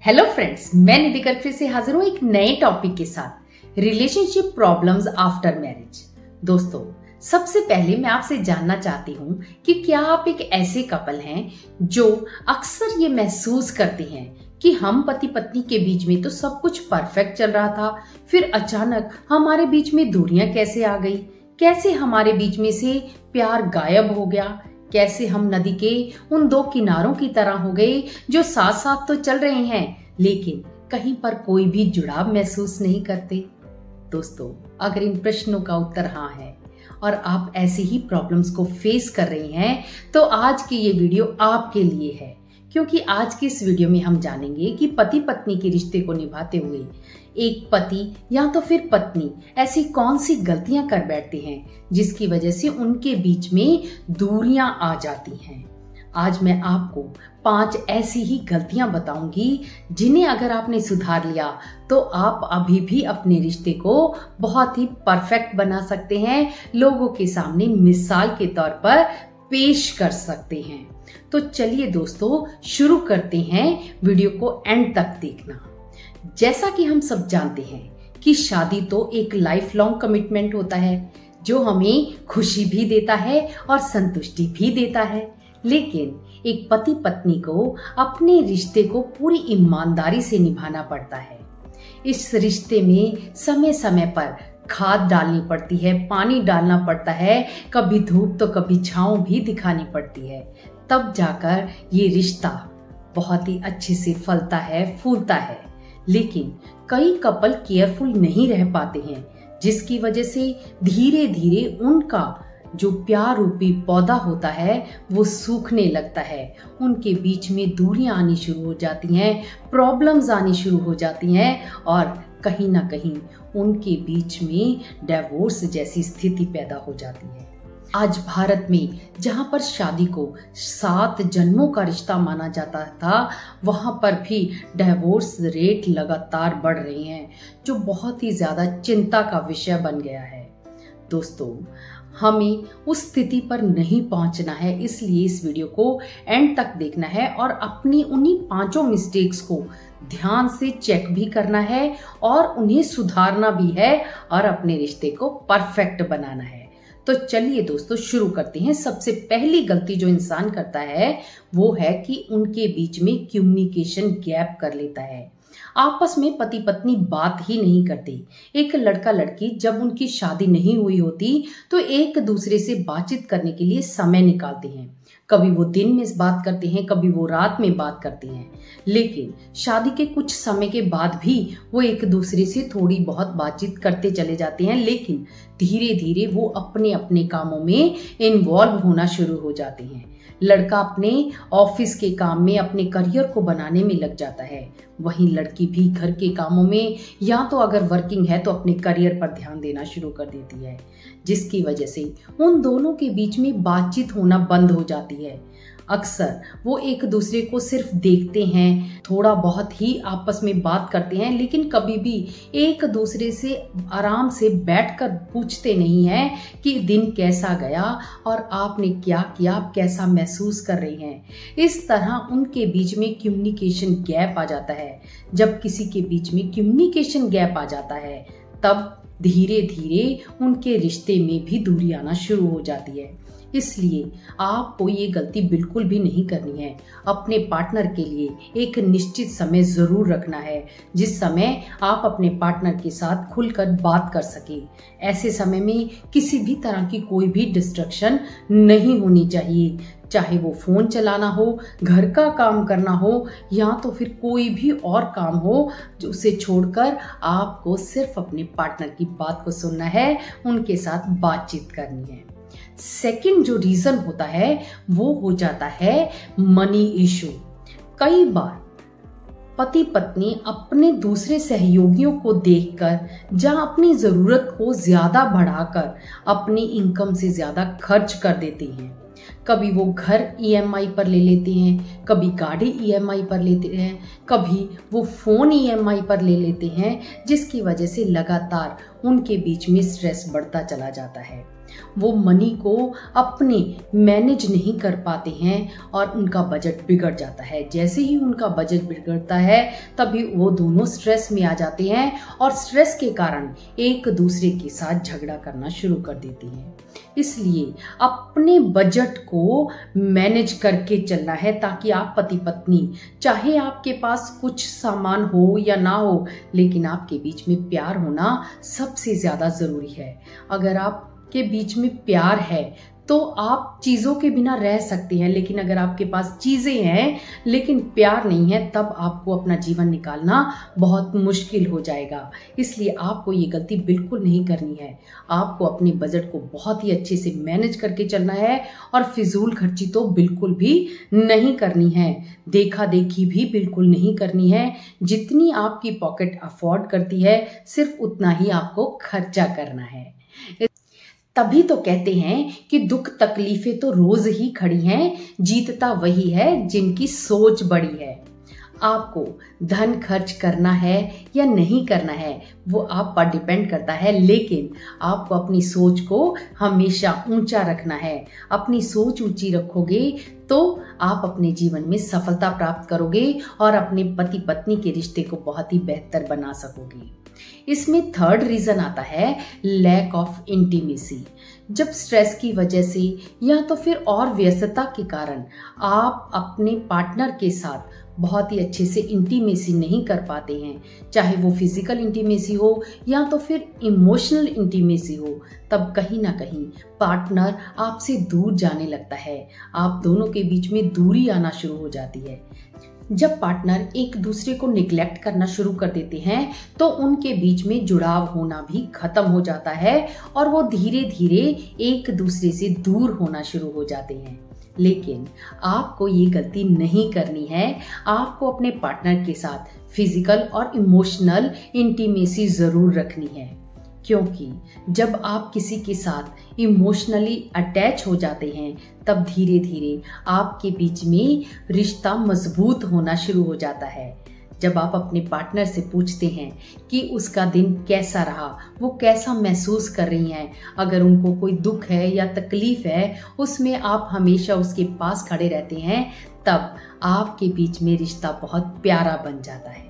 Hello friends, मैं निधि कर फिर से हाजिर हूँ एक नए टॉपिक के साथ, रिलेशनशिप प्रॉब्लम्स आफ्टर मैरिज। दोस्तों, सबसे पहले मैं आपसे जानना चाहती हूँ कि क्या आप एक ऐसे कपल हैं जो अक्सर ये महसूस करते हैं कि हम पति पत्नी के बीच में तो सब कुछ परफेक्ट चल रहा था, फिर अचानक हमारे बीच में दूरियां कैसे आ गई, कैसे हमारे बीच में से प्यार गायब हो गया, कैसे हम नदी के उन दो किनारों की तरह हो गए जो साथ साथ तो चल रहे हैं लेकिन कहीं पर कोई भी जुड़ाव महसूस नहीं करते। दोस्तों, अगर इन प्रश्नों का उत्तर हाँ है और आप ऐसी ही प्रॉब्लम्स को फेस कर रही हैं तो आज की ये वीडियो आपके लिए है, क्योंकि आज की इस वीडियो में हम जानेंगे कि पति पत्नी के रिश्ते को निभाते हुए एक पति या तो फिर पत्नी ऐसी कौन सी गलतियां कर बैठते हैं जिसकी वजह से उनके बीच में दूरियां आ जाती हैं। आज मैं आपको 5 ऐसी ही गलतियां बताऊंगी जिन्हें अगर आपने सुधार लिया तो आप अभी भी अपने रिश्ते को बहुत ही परफेक्ट बना सकते हैं, लोगों के सामने मिसाल के तौर पर पेश कर सकते हैं। तो चलिए दोस्तों, शुरू करते हैं। वीडियो को एंड तक देखना। जैसा कि हम सब जानते हैं कि शादी तो एक लाइफ लॉन्ग कमिटमेंट होता है जो हमें खुशी भी देता है और संतुष्टि भी देता है, लेकिन एक पति पत्नी को अपने रिश्ते को पूरी ईमानदारी से निभाना पड़ता है। इस रिश्ते में समय समय पर खाद डालनी पड़ती है, पानी डालना पड़ता है, कभी धूप तो कभी छांव भी दिखानी पड़ती है, तब जाकर ये रिश्ता बहुत ही अच्छे से फलता है, फूलता है। लेकिन कई कपल केयरफुल नहीं रह पाते हैं, जिसकी वजह से धीरे धीरे उनका जो प्यार रूपी पौधा होता है वो सूखने लगता है, उनके बीच में दूरियां आनी शुरू हो जाती हैं, प्रॉब्लम्स आनी शुरू हो जाती हैं और कहीं ना कहीं उनके बीच में डिवोर्स जैसी स्थिति पैदा हो जाती है। आज भारत में जहां पर शादी को 7 जन्मों का रिश्ता माना जाता था, वहां पर भी डिवोर्स रेट लगातार बढ़ रही हैं, जो बहुत ही ज्यादा चिंता का विषय बन गया है। दोस्तों, हमें उस स्थिति पर नहीं पहुंचना है, इसलिए इस वीडियो को एंड तक देखना है और अपनी उन्हीं 5 मिस्टेक्स को ध्यान से चेक भी करना है और उन्हें सुधारना भी है और अपने रिश्ते को परफेक्ट बनाना है। तो चलिए दोस्तों, शुरू करते हैं। सबसे पहली गलती जो इंसान करता है वो है कि उनके बीच में कम्युनिकेशन गैप कर लेता है। आपस में पति पत्नी बात ही नहीं करते। एक लड़का लड़की जब उनकी शादी नहीं हुई होती तो एक दूसरे से बातचीत करने के लिए समय निकालते हैं। कभी वो दिन में बात करते हैं, कभी वो रात में बात करते हैं, लेकिन शादी के कुछ समय के बाद भी वो एक दूसरे से थोड़ी बहुत बातचीत करते चले जाते हैं, लेकिन धीरे धीरे वो अपने अपने कामों में इन्वॉल्व होना शुरू हो जाते हैं। लड़का अपने ऑफिस के काम में, अपने करियर को बनाने में लग जाता है, वहीं लड़की भी घर के कामों में या तो अगर वर्किंग है तो अपने करियर पर ध्यान देना शुरू कर देती है, जिसकी वजह से उन दोनों के बीच में बातचीत होना बंद हो जाती है। अक्सर वो एक दूसरे को सिर्फ देखते हैं, थोड़ा बहुत ही आपस में बात करते हैं, लेकिन कभी भी एक दूसरे से आराम से बैठकर पूछते नहीं हैं कि दिन कैसा गया और आपने क्या किया, आप कैसा महसूस कर रही हैं। इस तरह उनके बीच में कम्युनिकेशन गैप आ जाता है। जब किसी के बीच में कम्युनिकेशन गैप आ जाता है तब धीरे धीरे उनके रिश्ते में भी दूरी आना शुरू हो जाती है। इसलिए आपको ये गलती बिल्कुल भी नहीं करनी है। अपने पार्टनर के लिए एक निश्चित समय जरूर रखना है, जिस समय आप अपने पार्टनर के साथ खुलकर बात कर सके। ऐसे समय में किसी भी तरह की कोई भी डिस्ट्रैक्शन नहीं होनी चाहिए, चाहे वो फोन चलाना हो, घर का काम करना हो या तो फिर कोई भी और काम हो, जो उसे छोड़कर आपको सिर्फ अपने पार्टनर की बात को सुनना है, उनके साथ बातचीत करनी है। सेकंड जो रीजन होता है वो हो जाता है मनी इशू। कई बार पति पत्नी अपने दूसरे सहयोगियों को देखकर जहां अपनी जरूरत को ज्यादा बढ़ाकर अपनी इनकम से ज्यादा खर्च कर देते हैं। कभी वो घर EMI पर ले लेते हैं, कभी गाड़ी EMI पर लेते हैं, कभी वो फोन EMI पर ले लेते हैं, जिसकी वजह से लगातार उनके बीच में स्ट्रेस बढ़ता चला जाता है। वो मनी को अपने मैनेज नहीं कर पाते हैं और उनका बजट बिगड़ जाता है। जैसे ही उनका बजट बिगड़ता है तभी वो दोनों स्ट्रेस में आ जाते हैं और स्ट्रेस के कारण एक दूसरे के साथ झगड़ा करना शुरू कर देते हैं। इसलिए अपने बजट को मैनेज करके चलना है ताकि आप पति पत्नी, चाहे आपके पास कुछ सामान हो या ना हो, लेकिन आपके बीच में प्यार होना सबसे ज्यादा जरूरी है। अगर आपके बीच में प्यार है तो आप चीजों के बिना रह सकते हैं, लेकिन अगर आपके पास चीजें हैं लेकिन प्यार नहीं है तब आपको अपना जीवन निकालना बहुत मुश्किल हो जाएगा। इसलिए आपको ये गलती बिल्कुल नहीं करनी है। आपको अपने बजट को बहुत ही अच्छे से मैनेज करके चलना है और फिजूल खर्ची तो बिल्कुल भी नहीं करनी है। देखा देखी भी बिल्कुल नहीं करनी है। जितनी आपकी पॉकेट अफोर्ड करती है सिर्फ उतना ही आपको खर्चा करना है। तभी तो कहते हैं कि दुख तकलीफें तो रोज ही खड़ी हैं, जीतता वही है जिनकी सोच बड़ी है। आपको धन खर्च करना है या नहीं करना है वो आप पर डिपेंड करता है, लेकिन आपको अपनी सोच को हमेशा ऊंचा रखना है। अपनी सोच ऊंची रखोगे तो आप अपने जीवन में सफलता प्राप्त करोगे और अपने पति पत्नी के रिश्ते को बहुत ही बेहतर बना सकोगे। इसमें थर्ड रीजन आता है लैक ऑफ इंटीमेसी। जब स्ट्रेस की वजह से या तो फिर और व्यस्तता के कारण आप अपने पार्टनर के साथ बहुत ही अच्छे से इंटीमेसी नहीं कर पाते हैं, चाहे वो फिजिकल इंटीमेसी हो या तो फिर इमोशनल इंटीमेसी हो, तब कहीं ना कहीं पार्टनर आपसे दूर जाने लगता है। आप दोनों के बीच में दूरी आना शुरू हो जाती है। जब पार्टनर एक दूसरे को निग्लेक्ट करना शुरू कर देते हैं तो उनके बीच में जुड़ाव होना भी खत्म हो जाता है और वो धीरे धीरे एक दूसरे से दूर होना शुरू हो जाते हैं। लेकिन आपको ये गलती नहीं करनी है। आपको अपने पार्टनर के साथ फिजिकल और इमोशनल इंटीमेसी जरूर रखनी है, क्योंकि जब आप किसी के साथ इमोशनली अटैच हो जाते हैं तब धीरे धीरे आपके बीच में रिश्ता मजबूत होना शुरू हो जाता है। जब आप अपने पार्टनर से पूछते हैं कि उसका दिन कैसा रहा, वो कैसा महसूस कर रही हैं, अगर उनको कोई दुख है या तकलीफ है, उसमें आप हमेशा उसके पास खड़े रहते हैं, तब आपके बीच में रिश्ता बहुत प्यारा बन जाता है।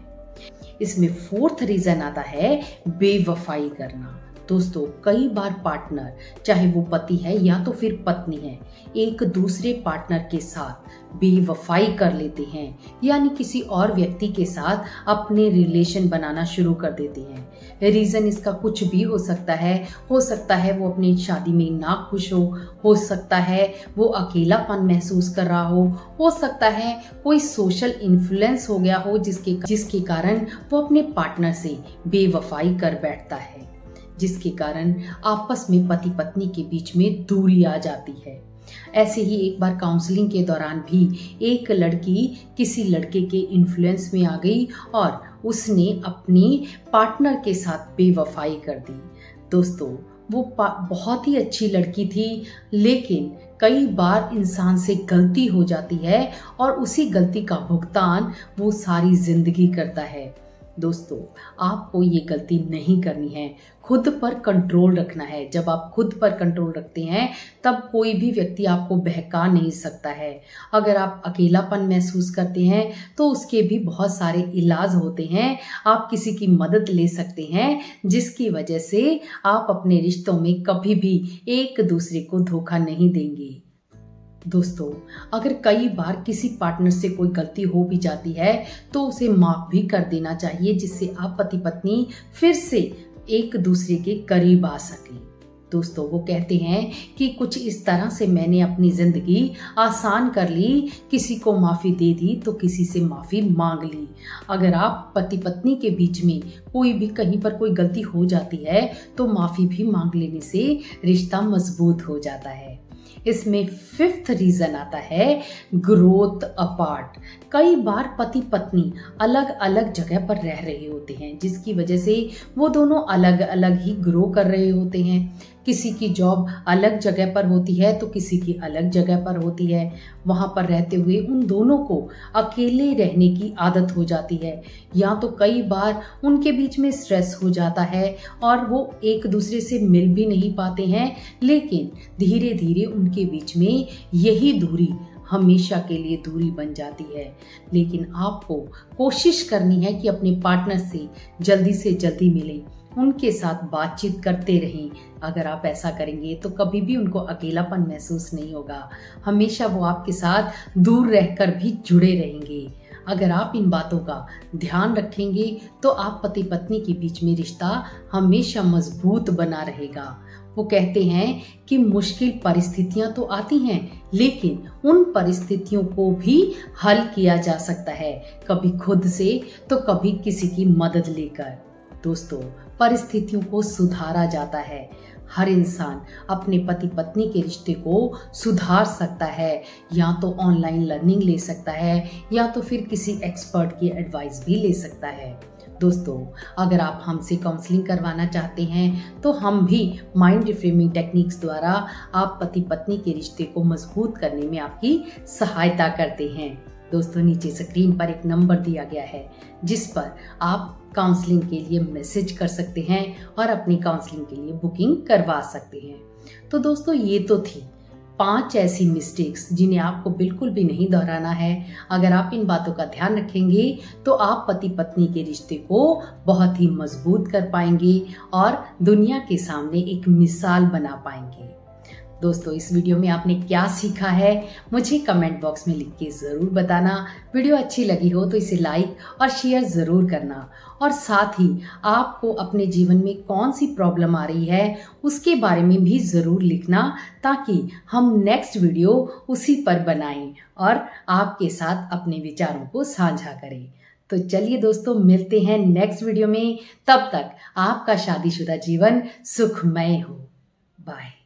इसमें फोर्थ रीजन आता है बेवफाई करना। दोस्तों, कई बार पार्टनर, चाहे वो पति है या तो फिर पत्नी है, एक दूसरे पार्टनर के साथ बेवफाई कर लेते हैं, यानी किसी और व्यक्ति के साथ अपने रिलेशन बनाना शुरू कर देते हैं। रीजन इसका कुछ भी हो सकता है वो अपनी शादी में ना खुश हो सकता है वो अकेलापन महसूस कर रहा हो सकता है कोई सोशल इन्फ्लुएंस हो गया हो जिसके कारण वो अपने पार्टनर से बेवफाई कर बैठता है, जिसके कारण आपस में पति पत्नी के बीच में दूरी आ जाती है। ऐसे ही एक बार काउंसलिंग के दौरान भी एक लड़की किसी लड़के के इन्फ्लुएंस में आ गई और उसने अपनी पार्टनर के साथ बेवफाई कर दी। दोस्तों, वो बहुत ही अच्छी लड़की थी, लेकिन कई बार इंसान से गलती हो जाती है और उसी गलती का भुगतान वो सारी जिंदगी करता है। दोस्तों, आपको ये गलती नहीं करनी है। खुद पर कंट्रोल रखना है। जब आप खुद पर कंट्रोल रखते हैं तब कोई भी व्यक्ति आपको बहका नहीं सकता है। अगर आप अकेलापन महसूस करते हैं तो उसके भी बहुत सारे इलाज होते हैं। आप किसी की मदद ले सकते हैं, जिसकी वजह से आप अपने रिश्तों में कभी भी एक दूसरे को धोखा नहीं देंगे। दोस्तों, अगर कई बार किसी पार्टनर से कोई गलती हो भी जाती है तो उसे माफ भी कर देना चाहिए, जिससे आप पति पत्नी फिर से एक दूसरे के करीब आ सके। दोस्तों, वो कहते हैं कि कुछ इस तरह से मैंने अपनी जिंदगी आसान कर ली, किसी को माफी दे दी तो किसी से माफी मांग ली। अगर आप पति पत्नी के बीच में कोई भी कहीं पर कोई गलती हो जाती है तो माफी भी मांग लेने से रिश्ता मजबूत हो जाता है। इसमें फिफ्थ रीजन आता है ग्रोथ अपार्ट। कई बार पति पत्नी अलग अलग जगह पर रह रहे होते हैं, जिसकी वजह से वो दोनों अलग अलग ही ग्रो कर रहे होते हैं। किसी की जॉब अलग जगह पर होती है तो किसी की अलग जगह पर होती है। वहां पर रहते हुए उन दोनों को अकेले रहने की आदत हो जाती है, या तो कई बार उनके बीच में स्ट्रेस हो जाता है और वो एक दूसरे से मिल भी नहीं पाते हैं, लेकिन धीरे धीरे उनके बीच में यही दूरी हमेशा के लिए दूरी बन जाती है। लेकिन आपको कोशिश करनी है कि अपने पार्टनर से जल्दी मिलें, उनके साथ बातचीत करते रहें। अगर आप ऐसा करेंगे तो कभी भी उनको अकेलापन महसूस नहीं होगा, हमेशा वो आपके साथ दूर रहकर भी जुड़े रहेंगे। अगर आप इन बातों का ध्यान रखेंगे तो आप पति पत्नी के बीच में रिश्ता हमेशा मजबूत बना रहेगा। वो कहते हैं कि मुश्किल परिस्थितियां तो आती हैं, लेकिन उन परिस्थितियों को भी हल किया जा सकता है, कभी खुद से तो कभी किसी की मदद लेकर। दोस्तों, परिस्थितियों को सुधारा जाता है। हर इंसान अपने पति पत्नी के रिश्ते को सुधार सकता है, या तो ऑनलाइन लर्निंग ले सकता है या तो फिर किसी एक्सपर्ट की एडवाइस भी ले सकता है। दोस्तों, अगर आप हमसे काउंसलिंग करवाना चाहते हैं तो हम भी माइंड रिफ्रेमिंग टेक्निक्स द्वारा आप पति पत्नी के रिश्ते को मजबूत करने में आपकी सहायता करते हैं। दोस्तों, नीचे स्क्रीन पर एक नंबर दिया गया है जिस पर आप काउंसलिंग के लिए मैसेज कर सकते हैं और अपनी काउंसलिंग के लिए बुकिंग करवा सकते हैं। तो दोस्तों, ये तो थी 5 ऐसी मिस्टेक्स जिन्हें आपको बिल्कुल भी नहीं दोहराना है। अगर आप इन बातों का ध्यान रखेंगे तो आप पति पत्नी के रिश्ते को बहुत ही मजबूत कर पाएंगे और दुनिया के सामने एक मिसाल बना पाएंगे। दोस्तों, इस वीडियो में आपने क्या सीखा है मुझे कमेंट बॉक्स में लिख के ज़रूर बताना। वीडियो अच्छी लगी हो तो इसे लाइक और शेयर ज़रूर करना, और साथ ही आपको अपने जीवन में कौन सी प्रॉब्लम आ रही है उसके बारे में भी ज़रूर लिखना, ताकि हम नेक्स्ट वीडियो उसी पर बनाएं और आपके साथ अपने विचारों को साझा करें। तो चलिए दोस्तों, मिलते हैं नेक्स्ट वीडियो में। तब तक आपका शादीशुदा जीवन सुखमय हो। बाय।